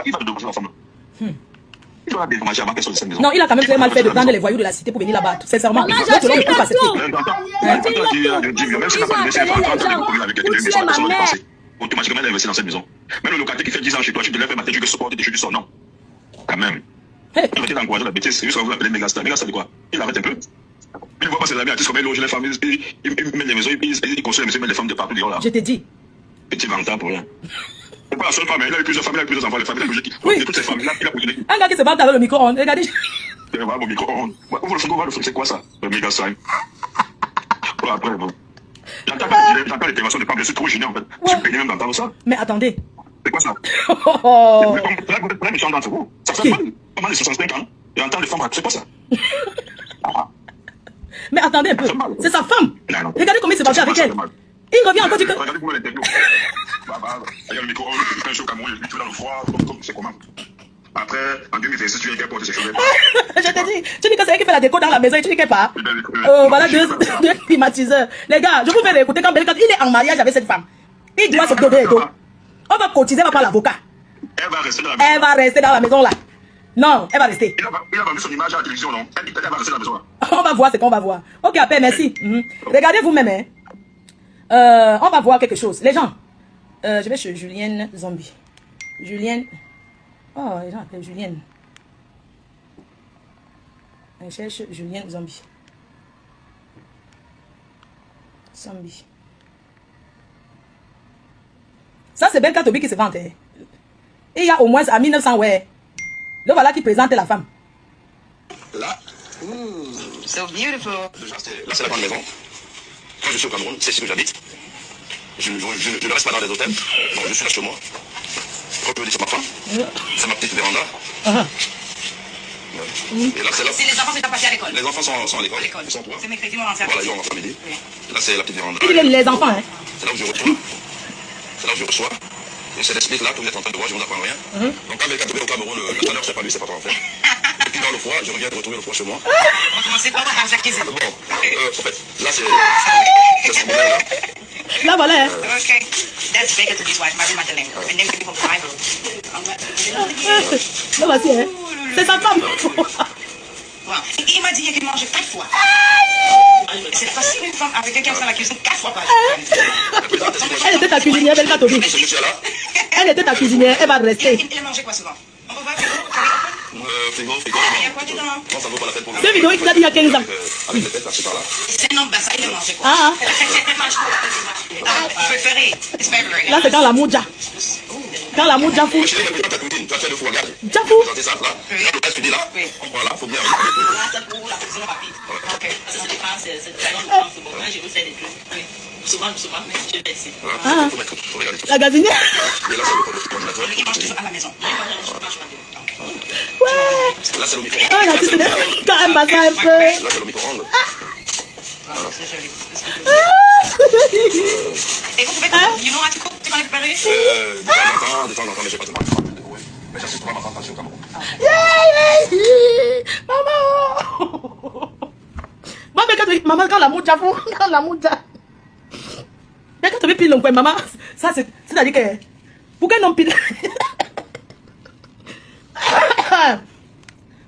Il va te dédommager la femme. Il doit dédommager avant qu'elle sorte de cette maison. Non, il a quand même très mal fait de prendre les voyous de la cité pour venir là-bas. Sincèrement. Même si elle n'a pas laissé les gens, automatiquement, elle est investi dans cette maison. Même le locataire qui fait 10 ans chez toi, tu te lèves un matin, tu veux supporter, tu dis son nom. Quand même. Il va t'encourager la bêtise. Juste quand vous l'appelez Mégastar. Mégastar, c'est quoi? Il arrête un peu. Il ne voit pas ses amis artistes comme il loge les femmes, il met les maisons, il construit les maisons, il met les femmes de partout dehors là. Je t'ai dit. Petit vantant pour rien. C'est pas la seule femme, il a eu plusieurs femmes, il a eu plusieurs enfants, les femmes, il a bougé qui. Oui. Toutes ces femmes, il a bougé. Un gars qui se bat avec le micro-ondes. Regardez. Voilà, mon micro-ondes. Ouvre le frigo, c'est quoi ça? Le Mégastar. Voilà, après, bon. J'entends les télévisions de femmes, je suis trop gêné en fait. Je suis peiné même d'entendre ça. Mais attendez. C'est quoi ça? Oh. Là, méchant d'entre vous. Ça fait pas mal de 65 ans. Et entendre les femmes, c'est quoi ça? Mais attendez un peu. C'est sa femme. Non. Regardez comment il s'est battu avec elle. Il revient encore du que. Regardez comment l'interview. Il y a le micro, il fait un show Cameroun, il est dans le froid, comme c'est comment. Après, en 2026, tu viens qu'elle porte ses cheveux. Je te dis, tu dis que c'est elle qui fait la déco dans la maison et tu dis qu'elle part. Voilà deux climatiseurs. Les gars, je vous fais écouter quand il est en mariage avec cette femme. Il doit se donner les dos. On va cotiser, on va prendre l'avocat. Elle va rester dans la maison. Elle va rester dans la maison là. Non, elle va rester. Il a vendu son image à la télévision, non? Elle va rester dans la maison là. On va voir ce qu'on va voir. Ok, après, merci. Regardez vous-même. Hein. On va voir quelque chose. Les gens, je vais chez Julienne Zombie. Julienne. Oh, les gens appellent Julienne. Je cherche Julienne Zombie. Zombie. Ça, c'est Ben Katobi qui se vante. Et il y a au moins à 1900, ouais. Le voilà qui présente la femme. Là. So beautiful. Là, c'est la grande maison. Quand je suis au Cameroun, c'est ici que j'habite. Je ne reste pas dans les hôtels. Donc, je suis là chez moi. Comme je le dis sur ma femme, c'est ma petite véranda. Et là, c'est là. Si les enfants sont passés à l'école. Les enfants sont à l'école. Ils sont trois. C'est mercredi, on va en faire. Voilà, ils vont en famille. Là, c'est la petite véranda. Il est les enfants, hein. C'est là où je reçois. C'est là où je reçois. Et c'est l'explique là que vous êtes en train de voir, je ne vous apprends rien. Donc, quand quelqu'un est au Cameroun, le tanneur, c'est pas lui, c'est pas toi en fait. Et puis dans le froid, je reviens de retrouver le froid chez moi. On va commencer par la Jacques. Bon, en fait, là, c'est ce moment-là. Là, voilà. Hein. Okay. That's Baker to his wife, Marie-Madeleine. And then people from Bible. Là, voici, hein. C'est sa femme. Wow. Il m'a dit qu'il mangeait 4 fois. C'est facile une femme avec quelqu'un qui est dans la cuisine 4 fois par jour. Elle était ta cuisinière, Ben Katobi. Elle était ta cuisinière, elle va rester. Il mangeait quoi souvent? On peut voir Frigo. il y a quoi dedans? Non, ça vaut pas la peine pour lui. C'est vidéo qu'il a dit il y a 15 ans. Avec les têtes là, c'est par là. C'est non, bah ça, il mangeait quoi? Ah, Préféré. It's favorite. là, c'est dans la mouja. Dans la mouja fou. Je dis que quand ta cuisine, tu as fait le fou, regarde. Jafou. Présenter ça là. Quand le reste, tu dis là. Voilà, faut bien. Là, c'est pour la cuisine rapide. Ok. Ça dépend, c'est très long de temps, c'est bon. Moi, je vous fais des trucs. Souvent, mais je vais ici. Ah, Faut regarder tout. la gazinière. Et là, c'est le congélateur. Il mange toujours à la maison. Ouais. Là, c'est le micro-ondes. Ah, là, tu sais, quand elle passe un peu. Là, c'est le micro-ondes. C'est joli. Et vous pouvez, you know how to cook? Tu connais préparer? De temps en temps, mais j'ai pas de mal. Mais j'assiste pas ma femme au Cameroun. Maman. Maman, quand la mouja fou, quand la mouja. Mais quand tu veux pile l'oncle, maman, ça c'est-à-dire que. Pourquoi non pile?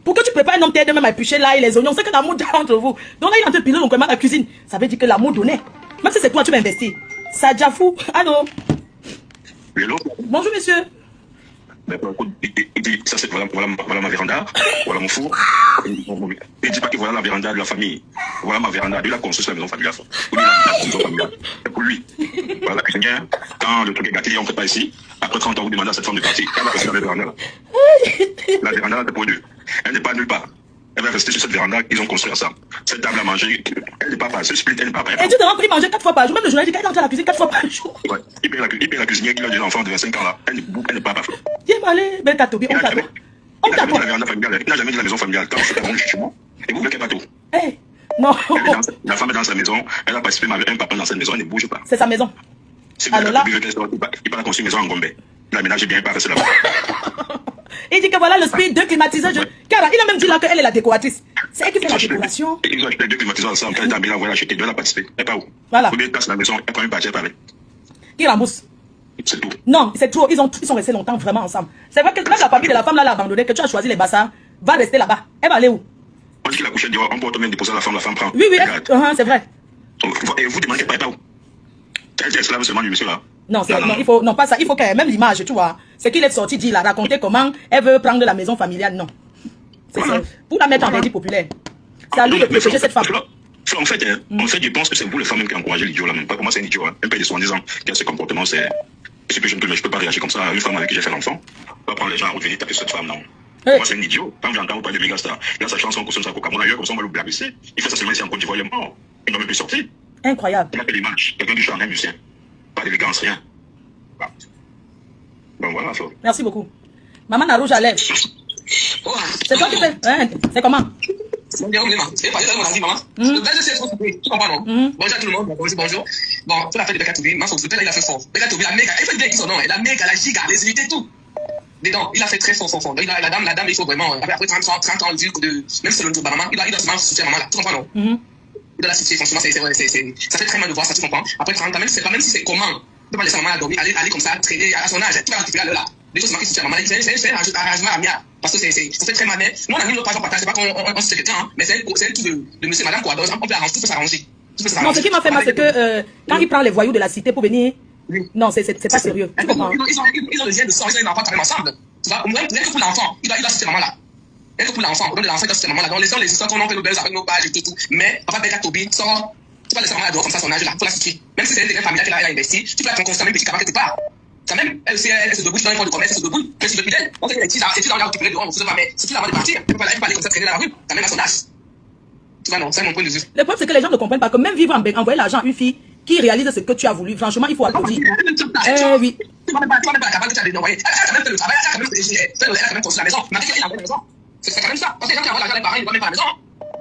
Pourquoi tu prépares un homme t'aide même à éplucher l'ail et les oignons? C'est que l'amour entre vous. Donc là, il est en train de piler l'oncle à la cuisine. Ça veut dire que l'amour donné. Même si c'est toi, tu vas investir. Ça déjà fou. Allô? Hello. Bonjour, monsieur. Mais il dit, ça c'est voilà ma véranda, voilà mon four. Il dit pas que voilà la véranda de la famille. Voilà ma véranda. Il a construit la maison familiale. C'est pour lui. Voilà la cuisinière. Quand le truc est gâté, on ne fait pas ici. Après 30 ans, vous demandez à cette femme de partir. Elle va rester dans la véranda là. La véranda, c'est pour deux. Elle n'est pas nulle part. Elle va rester sur cette véranda qu'ils ont construit ensemble. Cette table à manger, elle n'est pas par ce split, elle n'est pas par. Et tu te rends compte qu'il mangeait 4 fois par jour. Même le journaliste dit qu'elle entre à la cuisine 4 fois par jour. Ouais. Il paye la cuisinière qui a des enfants de 25 ans là. Elle n'est pas par. Viens m'aller, Ben Katobi, on t'attend. On Il t'attend. n'a jamais dit la maison familiale. Quand je suis à chez moi, et vous voulez qu'elle bateau. Eh, non. La femme est dans sa maison, elle a participé avec un papa dans cette maison, elle ne bouge pas. C'est sa maison. Si vous Alors là, il peut la construire une maison en Gombe. Il a ménagé bien, il peut rester là-bas. il dit que voilà le spirit de climatiseur. Car il a même dit là qu'elle est la décoratrice. C'est elle qui fait la décoration. Ils ont acheté 2 climatiseurs ensemble. Quand elle est à Milan, voilà, acheté 2, elle a participé. Elle n'est pas où? Voilà. Vous voulez place la maison, elle prend une budget avec. Qui rembourse? C'est tout. Non, c'est trop. Ils sont restés longtemps vraiment ensemble. C'est vrai que même la famille de la femme là l'a abandonné, que tu as choisi les bassards, va rester là-bas. Elle va aller où? On dit qu'il a couché, on peut même déposer la femme prend. Oui, c'est vrai. Et vous demandez qu'elle ne paye pas où? Elle dit esclave seulement du monsieur là. Non, non, pas ça. Il faut qu'elle, même l'image, tu vois. C'est qu'il est sorti, dit, il a raconté comment elle veut prendre la maison familiale. Non. C'est ça. Pour la mettre en crédit populaire. C'est à lui de protéger cette femme. En fait, je pense que c'est vous les femmes même qui encouragez l'idiot là, même pas comment c'est un idiot. Un peu de soin en disant que ce comportement c'est que je ne peux pas réagir comme ça à une femme avec qui j'ai fait l'enfant. Pas prendre les gens à revenir taper cette femme, non. Moi c'est un idiot. Quand j'entends parler de Megastar, il a sa chanson comme ça, comme on a eu, comme ça on va le blabisser. Il fait ça seulement ici en Côte d'Ivoire, il est mort. Il ne va même plus sortir. Incroyable. Il a fait l'image. Quelqu'un du charme, un musicien. Pas d'élégance, rien. Bon voilà, Flo. Merci beaucoup. Maman n'a rouge à lèvres. C'est toi qui fais. Hein? C'est comment? C'est pas ça, mon maman. Le gars, c'est tu comprends, non? Bonjour à tout le monde, bonjour. Bon, pour la fête de Bekatobi, ma sauce, là, il a fait fort. Bekatobi, la méga, il faut dire qui son nom, la méga, la giga, les unités, tout. Dedans, il a fait très fort. Donc, la dame, il faut vraiment, après 30 ans, même si c'est le jour de maman, il doit se soutenir maman là, tu comprends, non? Il doit la soutenir, franchement, ça fait très mal de voir ça, tu comprends? Après 30 ans, même si c'est comment, tu peux pas laisser maman dormir, aller comme ça, traîner à son âge, tu vas récupérer là. Les choses qui soutiennent maman, c'est un arrangement amiable. Parce que ça fait très mal, mais nous, on a mis notre page en partage, c'est pas qu'on se quelqu'un, mais c'est un tout de monsieur, madame, quoi. Donc, on peut arranger, tout peut s'arranger. Non, ce qui m'a fait mal, c'est que quand il prend les voyous de la cité pour venir, non, c'est pas sérieux. Ils ont le lien de sang, ils ont un enfant quand même ensemble. Tu vois, rien que pour l'enfant, il doit soutenir maman là. Rien que pour l'enfant, au nom de l'enfant, il doit soutenir maman là. Donc, les histoires qu'on fait nos belles avec nos pages et tout. Mais, papa Bekatobi, sort, tu vas laisser maman là dehors comme ça, son âge là, faut la soutenir. Même si c'est une famille qui a investi, tu peux être constamment petit quelque part. Ça même, elle se debout dans une forme de commerce, elle se debout, elle se debout d'elle. On sait que c'est tu dans récupérer dehors, on ne pas, mais c'est tout avant de partir. Tu peux pas aller comme ça traîner dans la rue, t'as même à son âge. Tu vois, non, c'est mon point de vue. Le problème, c'est que les gens ne comprennent pas que même vivre envoyer l'argent à une fille qui réalise ce que tu as voulu, franchement, il faut applaudir. Oui. Tu vas même pas la cabane que tu as dénoyé. Elle a quand même fait le travail, elle a quand même construit la maison. Mais elle a la maison. C'est quand même ça. Parce que quand tu as l'argent des parents, ils ne vont même pas la maison.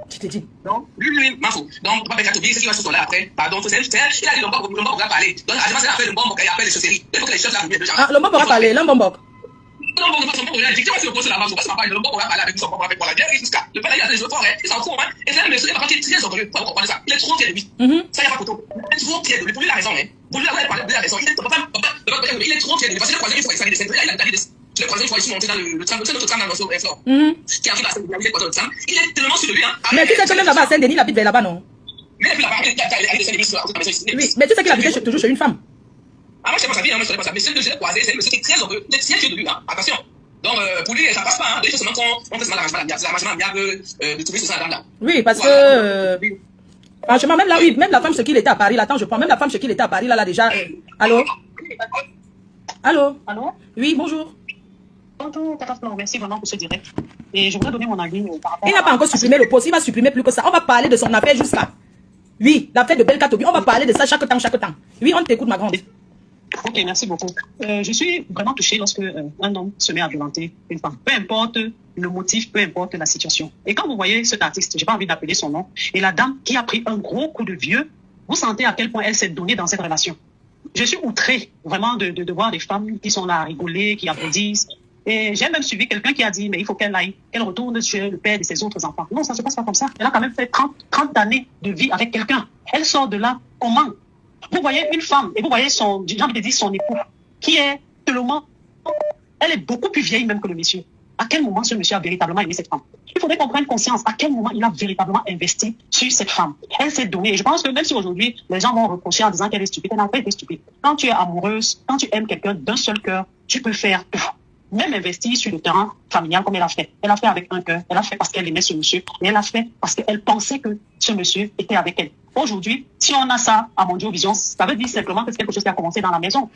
Tu te dis. Non, oui, m'en fous. Donc, papa Bekatobi, c'est qu'il va se là après. Pardon, il a dit l'homme pourra parler. Donc, Adama, c'est après le bon et après les chausseries. Il faut que les choses là, ah, l'homme pourra parler, l'homme bon. Non, son bon, il a dit, tu vas se reposer là-bas, je ne sais pas, l'homme pourra parler avec son bon, avec la guerre, jusqu'à. Le père, il a des autres forêts, il s'en fout, hein. Et c'est un monsieur, par contre, il est très orgueilleux. Pourquoi comprendre ça? Il est trop fier de lui. Ça, il n'y a pas photo. Il est trop fier de lui. Pour lui, il a raison, hein. Pour lui, il a raison. Il est trop fier de lui. Parce que le croisé, il faut examiner des centres. Il a dit le croisé, il faut ici monter dans le tram, notre tram dans le flore. Qui arrive à Saint-Denis, il est tellement sur lui, hein. Mais tu sais que même là-bas, à Saint-Denis, il habite vers là-bas, non? Mais puis là-bas, il y a des Saint-Denis sur la maison ici. Oui, mais tu sais qu'il habitait toujours chez une femme. Ah, moi, je sais pas sa vie, moi, je sais pas ça. Mais celui que j'ai croisé, c'est un monsieur qui est très orgueilleux. Il est très fier de lui, hein. Attention. Donc, pour lui, ça passe pas, hein. Déjà, seulement qu'on fait seulement l'arrangement amiable. C'est l'arrangement amiable de trouver ce ça là. Oui, parce que, franchement, même là, oui, même la femme chez qui il était à Paris, là, attends, je prends, même la femme chez qui il était à Paris, là, déjà, allô? Allô? Allô? Oui, bonjour. Bonjour, Catastrophe, merci vraiment pour ce direct. Et je voudrais donner mon avis par rapport Il n'a pas encore supprimé le poste, il va supprimer plus que ça. On va parler de son affaire jusqu'à. Oui, l'affaire de Bekatobi, on va parler de ça chaque temps. Oui, on t'écoute, ma grande. Ok, merci beaucoup. Je suis vraiment touchée lorsque un homme se met à violenter une femme. Peu importe le motif, peu importe la situation. Et quand vous voyez cet artiste, j'ai pas envie d'appeler son nom, et la dame qui a pris un gros coup de vieux, vous sentez à quel point elle s'est donnée dans cette relation. Je suis outrée vraiment de voir des femmes qui sont là à rigoler, qui applaudissent. Et j'ai même suivi quelqu'un qui a dit, mais il faut qu'elle retourne chez le père de ses autres enfants. Non, ça ne se passe pas comme ça. Elle a quand même fait 30 années de vie avec quelqu'un. Elle sort de là comment? Vous voyez une femme, et vous voyez j'ai envie de dire son époux, qui est tellement, elle est beaucoup plus vieille même que le monsieur. À quel moment ce monsieur a véritablement aimé cette femme? Il faudrait qu'on prenne conscience à quel moment il a véritablement investi sur cette femme. Elle s'est donnée. Et je pense que même si aujourd'hui, les gens vont reprocher en disant qu'elle est stupide, elle n'a pas été stupide. Quand tu es amoureuse, quand tu aimes quelqu'un d'un seul cœur, tu peux faire tout. Même investir sur le terrain familial comme elle a fait. Elle a fait avec un cœur. Elle a fait parce qu'elle aimait ce monsieur. Et elle a fait parce qu'elle pensait que ce monsieur était avec elle. Aujourd'hui, si on a ça à Mondio Vision, ça veut dire simplement que c'est quelque chose qui a commencé dans la maison.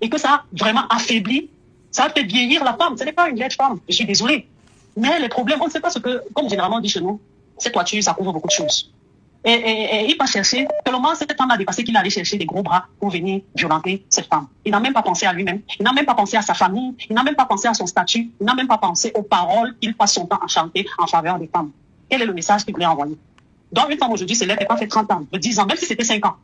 Et que ça a vraiment affaibli, ça a fait vieillir la femme. Ce n'est pas une vieille femme. Je suis désolée. Mais les problèmes, on ne sait pas ce que, comme généralement on dit chez nous, cette toiture, ça couvre beaucoup de choses. Et il va chercher, tellement cette femme a dépassé qu'il allait chercher des gros bras pour venir violenter cette femme. Il n'a même pas pensé à lui-même, il n'a même pas pensé à sa famille, il n'a même pas pensé à son statut, il n'a même pas pensé aux paroles qu'il passe son temps à chanter en faveur des femmes. Quel est le message qu'il voulait envoyer? Donc une femme aujourd'hui se lève et pas fait 30 ans, 10 ans, même si c'était 5 ans.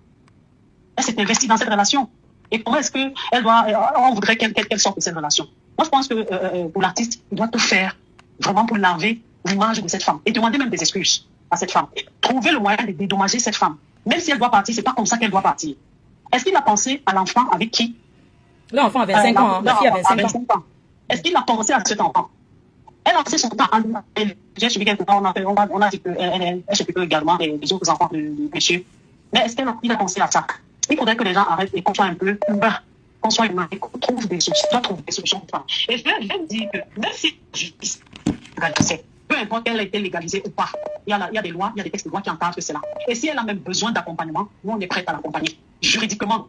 Elle s'est investie dans cette relation. Et comment est-ce on voudrait qu'elle sorte de cette relation? Moi je pense que pour l'artiste, il doit tout faire vraiment pour laver l'image de cette femme et demander même des excuses à cette femme. Trouver le moyen de dédommager cette femme. Même si elle doit partir, c'est pas comme ça qu'elle doit partir. Est-ce qu'il a pensé à l'enfant avec qui L'enfant a 25 ans, hein. La fille a 25 ans. Est-ce qu'il a pensé à cet enfant? Elle a passé son temps à lui. J'ai suivi quelques temps, on a dit qu'elle s'occupe également des autres enfants de monsieur. Mais est-ce qu'il a pensé à ça? Il faudrait que les gens arrêtent et qu'on soit un peu humain, qu'on soit humain et qu'on trouve des solutions. On doit trouver des solutions pour ça. Et je vais vous dire que même si la justice légalisée, peu importe qu'elle a été légalisée ou pas, il y a des lois, il y a des textes de loi qui encadrent cela. Et si elle a même besoin d'accompagnement, nous on est prêts à l'accompagner juridiquement.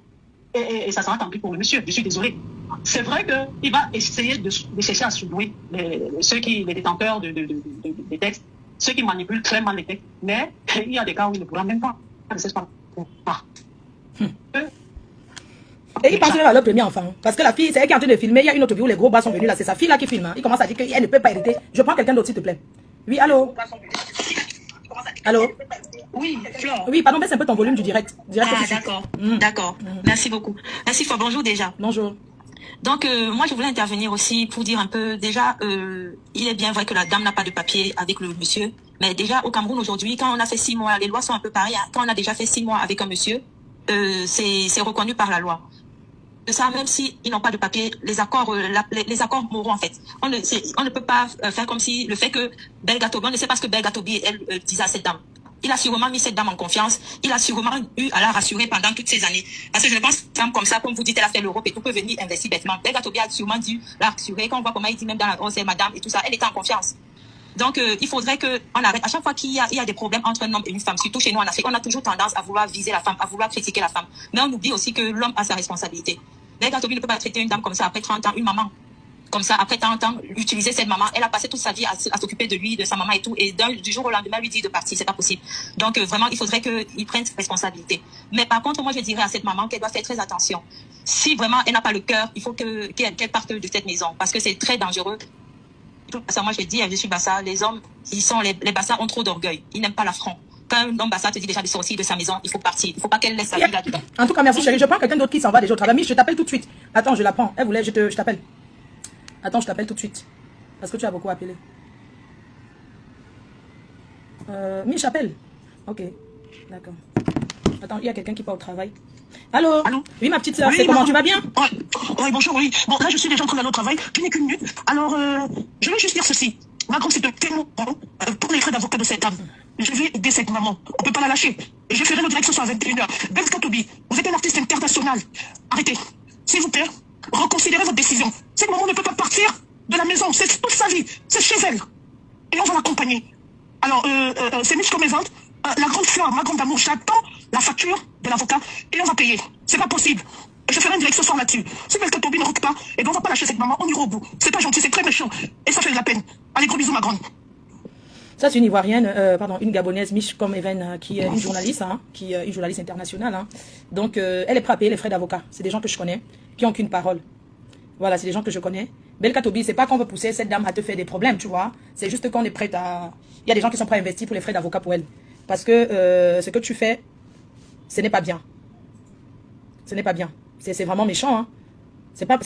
Et ça sera tant pis pour le monsieur, je suis désolé. C'est vrai qu'il va essayer de chercher à soudoyer les détenteurs des textes, ceux qui manipulent très mal les textes, mais il y a des cas où il ne pourra même pas. Il ne sait pas. Et il pense même à leur premier enfant. Parce que la fille, c'est elle qui est en train de filmer. Il y a une autre vidéo où les gros bas sont venus là. C'est sa fille là qui filme. Hein. Il commence à dire qu'elle ne peut pas hériter. Je prends quelqu'un d'autre s'il te plaît. Oui, allô? Allô? Oui, Flore. Oui, pardon, baisse un peu ton volume du direct. Ah, d'accord. D'accord. Merci beaucoup. Merci, Flore. Bonjour déjà. Bonjour. Donc, moi, je voulais intervenir aussi pour dire un peu, déjà, il est bien vrai que la dame n'a pas de papier avec le monsieur. Mais déjà, au Cameroun, aujourd'hui, quand on a fait 6 mois, les lois sont un peu pareilles. Quand on a déjà fait 6 mois avec un monsieur, c'est reconnu par la loi. Ça, même s'ils n'ont pas de papier, les accords moraux, en fait. On ne peut pas faire comme si le fait que Belga Tobi, on ne sait pas ce que Belga Tobi, elle, disait à cette dame. Il a sûrement mis cette dame en confiance. Il a sûrement eu à la rassurer pendant toutes ces années. Parce que je pense qu'une femme comme ça, comme vous dites, elle a fait l'Europe et tout, peut venir investir bêtement. Belga Tobi a sûrement dû la rassurer. Quand on voit comment il dit même dans la grosse, c'est madame et tout ça, elle était en confiance. Donc, il faudrait qu'on arrête. À chaque fois qu'il y a des problèmes entre un homme et une femme, surtout chez nous en Afrique, on a toujours tendance à vouloir viser la femme, à vouloir critiquer la femme. Mais on oublie aussi que l'homme a sa responsabilité. Belga Tobi ne peut pas traiter une dame comme ça après 30 ans, une maman. Comme ça, après 30 ans, utiliser cette maman. Elle a passé toute sa vie à s'occuper de lui, de sa maman et tout. Et du jour au lendemain, lui dit de partir. C'est pas possible. Donc, vraiment, il faudrait qu'il prenne ses responsabilités. Mais par contre, moi, je dirais à cette maman qu'elle doit faire très attention. Si vraiment elle n'a pas le cœur, il faut qu'elle parte de cette maison. Parce que c'est très dangereux. Ça, moi, je dis, je suis Bassa. Les hommes, les Bassa ont trop d'orgueil. Ils n'aiment pas l'affront. Quand un homme Bassa te dit déjà de sortir de sa maison, il faut partir. Il ne faut pas qu'elle laisse sa vie là-dedans. En tout cas, merci chérie. Je prends quelqu'un d'autre qui s'en va déjà au travail. Je t'appelle tout de suite. Attends, je la prends. Elle voulait, je t'appelle. Attends, je t'appelle tout de suite. Parce que tu as beaucoup appelé. Mich, j'appelle. Ok. D'accord. Attends, il y a quelqu'un qui part au travail. Allô? Allô? Oui, ma petite soeur, Oui, c'est comment? Tu vas bien? Oui, bonjour, oui. Bon, là, je suis déjà en train d'aller au travail. Plus n'est qu'une minute. Alors, je veux juste dire ceci. Ma grande, c'est un témoin pour les frais d'avocat de cette dame. Je vais aider cette maman. On ne peut pas la lâcher. Et je ferai le direct ce soir à 21h. Belga Tobi, vous êtes un artiste international. Arrêtez. S'il vous plaît, reconsidérez votre décision. Cette maman ne peut pas partir de la maison. C'est toute sa vie. C'est chez elle. Et on va l'accompagner. Alors, c'est Mich comme mes ventes. La grande fleur, ma grande amour, j'attends la facture de l'avocat et on va payer. C'est pas possible. Je ferai un direct ce soir là-dessus. Si Belga Tobi ne recule pas, et ben on va pas lâcher cette maman, on ira au bout. C'est pas gentil, c'est très méchant. Et ça fait de la peine. Allez, gros bisous, ma grande. Ça, c'est une Ivoirienne, une Gabonaise, Mich comme Even, qui est une journaliste, hein, qui est une journaliste internationale. Hein. Donc, elle est prête à payer les frais d'avocat. C'est des gens que je connais, qui n'ont qu'une parole. Voilà, c'est des gens que je connais. Belga Tobi, c'est pas qu'on veut pousser cette dame à te faire des problèmes, tu vois. C'est juste qu'on est prêt à... Il y a des gens qui sont prêts à investir pour les frais d'avocat pour elle. Parce que ce que tu fais, ce n'est pas bien. Ce n'est pas bien. C'est vraiment méchant. Hein. C'est pas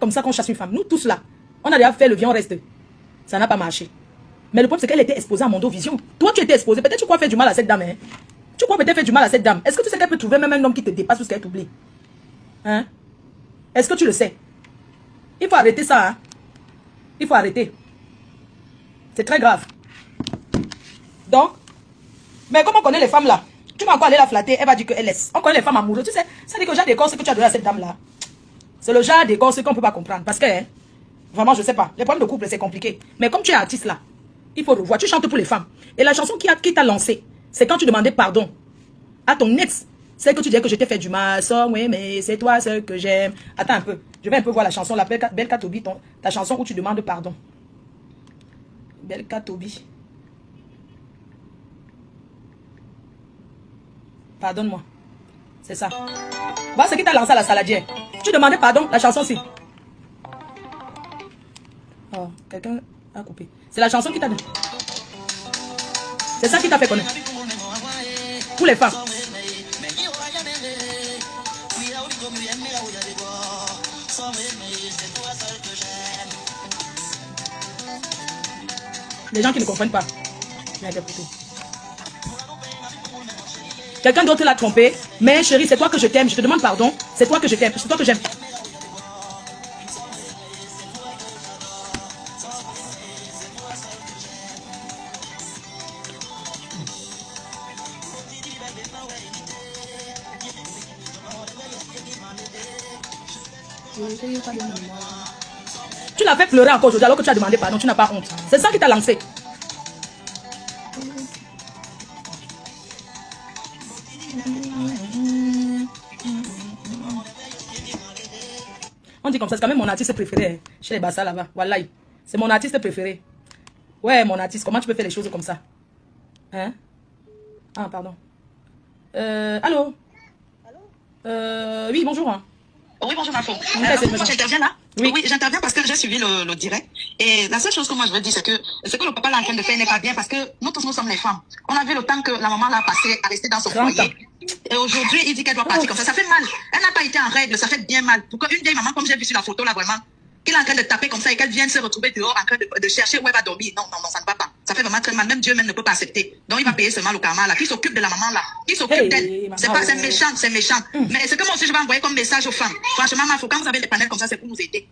comme ça qu'on chasse une femme. Nous tous là, on a déjà fait le viens, on reste. Ça n'a pas marché. Mais le problème, c'est qu'elle était exposée à Mondovision. Toi, tu étais exposé. Peut-être tu crois faire du mal à cette dame. Hein? Tu crois peut-être faire du mal à cette dame. Est-ce que tu sais qu'elle peut trouver même un homme qui te dépasse parce qu'elle t'oublie? Hein? Est-ce que tu le sais? Il faut arrêter ça. Hein? Il faut arrêter. C'est très grave. Donc, mais comme on connaît les femmes là, tu vas encore aller la flatter, elle va dire qu'elle laisse. On connaît les femmes amoureuses. Tu sais, ça dit que le genre d'écorce que tu as donné à cette dame là, c'est le genre d'écorce qu'on ne peut pas comprendre. Parce que, hein, vraiment, je sais pas. Les problèmes de couple, c'est compliqué. Mais comme tu es artiste là, il faut revoir. Tu chantes pour les femmes. Et la chanson qui t'a lancé, c'est quand tu demandais pardon à ton ex. C'est que tu disais que je t'ai fait du mal. Ça, oui, mais c'est toi seul que j'aime. Attends un peu. Je vais un peu voir la chanson. La Belga Tobi, ta chanson où tu demandes pardon. Belga Tobi. Pardonne-moi. C'est ça. Voilà ce qui t'a lancé à la saladière. Tu demandais pardon, la chanson, si. Oh, quelqu'un a coupé. C'est la chanson qui t'a... C'est ça qui t'a fait connaître. Pour les femmes. Les gens qui ne comprennent pas. Quelqu'un d'autre l'a trompé. Mais chérie, c'est toi que je t'aime. Je te demande pardon. C'est toi que je t'aime. C'est toi que j'aime. Tu l'as fait pleurer encore aujourd'hui alors que tu as demandé pardon, tu n'as pas honte. C'est ça qui t'a lancé. On dit comme ça, c'est quand même mon artiste préféré hein, chez les Bassa là-bas. Wallahi. C'est mon artiste préféré. Ouais, mon artiste, comment tu peux faire les choses comme ça? Hein? Ah, pardon. Allô? Oui, bonjour. Hein. Oui, bonjour, Info. Moi, j'interviens là. Oui, j'interviens parce que j'ai suivi le direct. Et la seule chose que moi je veux dire, c'est que ce que le papa est en train de faire n'est pas bien parce que nous tous, nous sommes les femmes. On a vu le temps que la maman l'a passé à rester dans son foyer. Et aujourd'hui, il dit qu'elle doit partir comme ça. Ça fait mal. Elle n'a pas été en règle, ça fait bien mal. Pourquoi une vieille maman, comme j'ai vu sur la photo là, vraiment, qu'il est en train de taper comme ça et qu'elle vienne se retrouver dehors en train de chercher où elle va dormir. Non, ça ne va pas. Ça fait vraiment très mal. Même Dieu même ne peut pas accepter. Donc il va payer ce mal au karma là. Qui s'occupe de la maman là? Qui s'occupe d'elle? C'est méchant, c'est méchant. Mais c'est que moi aussi je vais envoyer comme message aux femmes. Franchement, quand vous avez des panels comme ça, c'est pour nous aider.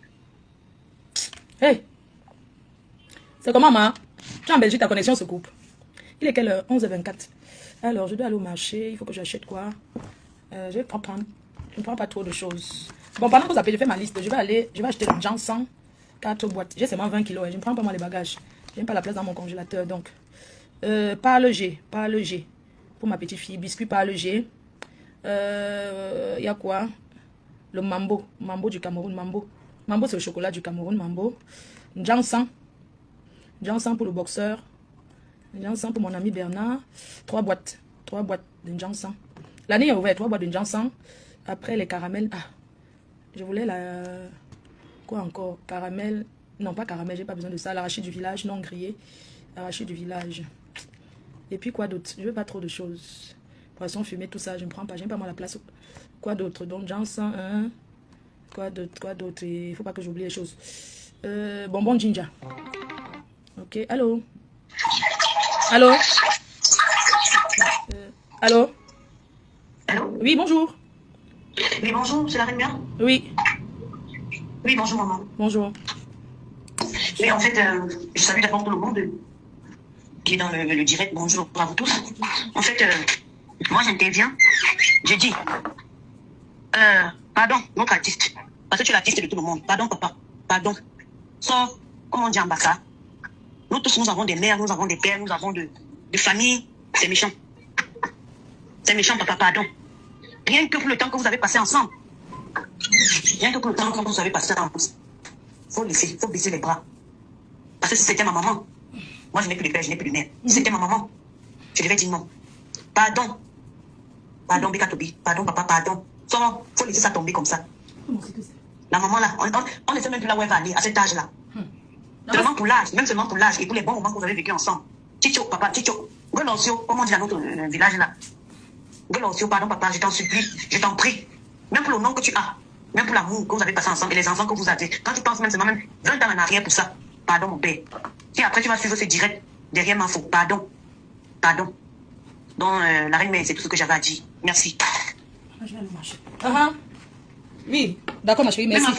Hey. C'est comment, ma? Tu es en Belgique, ta connexion se coupe. Il est quelle heure? 11h24. Alors, je dois aller au marché. Il faut que j'achète quoi? Je vais pas prendre. Je ne prends pas trop de choses. Bon, pendant que vous appelez, je fais ma liste. Je vais acheter le Jansan. 4 boîtes. J'ai seulement 20 kilos. Je ne prends pas moi les bagages. Je n'ai pas la place dans mon congélateur. Donc, Parle G. Pour ma petite fille. Biscuit Parle G. Il y a quoi? Le Mambo. Mambo du Cameroun. Mambo, c'est le chocolat du Cameroun. Mambo. Jansan. Jansan pour le boxeur. Jansan pour mon ami Bernard. 3 boîtes. 3 boîtes de Jansan. L'année est ouverte. 3 boîtes de Jansan. Après, les caramels. Ah. Je voulais la... Quoi encore? Caramel. Non, pas caramel, j'ai pas besoin de ça. L'arachide du village, non grillé. L'arachide du village. Et puis quoi d'autre? Je veux pas trop de choses. Poisson fumé, tout ça, je ne prends pas. J'aime pas moi la place. Quoi d'autre? Donc, Jansan, hein? Quoi d'autre? Il faut pas que j'oublie les choses. Bonbon ginger. Ok, allô? Allô? Allô? Allô? Oui, bonjour. Oui, bonjour, c'est la reine bien? Oui. Oui, bonjour, maman. Bonjour. Oui, en fait, je salue d'abord tout le monde qui est dans le direct. Bonjour à vous tous. En fait, moi, j'interviens. Je dis, pardon, notre artiste. Parce que tu es l'artiste de tout le monde. Pardon, papa. Pardon. Sors, comme on dit en Bassa. Nous tous, nous avons des mères, nous avons des pères, nous avons de familles. C'est méchant. C'est méchant, papa, pardon. Rien que pour le temps que vous avez passé ensemble. Rien que pour le temps que vous avez passé ensemble. Faut baisser les bras. Parce que si c'était ma maman, moi je n'ai plus de père, je n'ai plus de mère. Si c'était ma maman, je devais dire non. Pardon. Pardon, Bekatobi. Pardon, papa, pardon. Faut laisser ça tomber comme ça. La maman là, on ne sait même plus là où elle va aller, à cet âge-là. Seulement pour l'âge, même seulement pour l'âge et pour les bons moments que vous avez vécu ensemble. Chicho, papa, Chicho. Golosio, comme on dit dans notre village là. Golosio, pardon, papa, je t'en supplie, je t'en prie. Même pour le nom que tu as, même pour l'amour que vous avez passé ensemble et les enfants que vous avez. Quand tu penses même seulement 20 ans en arrière pour ça, pardon, mon père. Si après tu vas suivre ce direct derrière ma faute, pardon. Pardon. Donc, la reine, c'est tout ce que j'avais à dire. Merci. Je vais aller marcher. Oui, d'accord, ma chérie, merci.